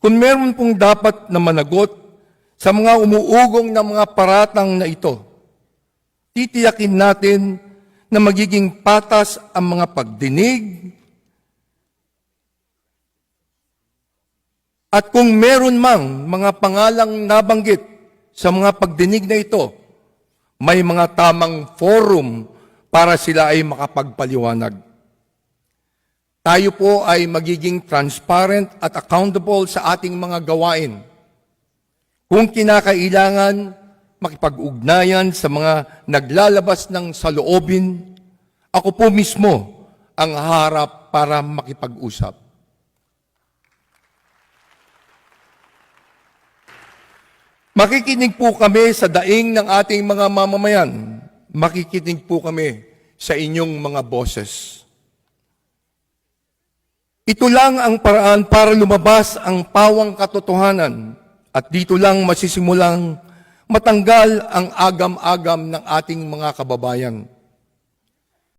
Kung meron pong dapat na managot sa mga umuugong na mga paratang na ito, titiyakin natin na magiging patas ang mga pagdinig at kung meron mang mga pangalang nabanggit sa mga pagdinig na ito, may mga tamang forum para sila ay makapagpaliwanag. Tayo po ay magiging transparent at accountable sa ating mga gawain. Kung kinakailangan, makipag-ugnayan sa mga naglalabas ng saloobin, ako po mismo ang harap para makipag-usap. Makikinig po kami sa daing ng ating mga mamamayan. Makikinig po kami sa inyong mga boses. Ito lang ang paraan para lumabas ang pawang katotohanan at dito lang masisimulang matanggal ang agam-agam ng ating mga kababayan.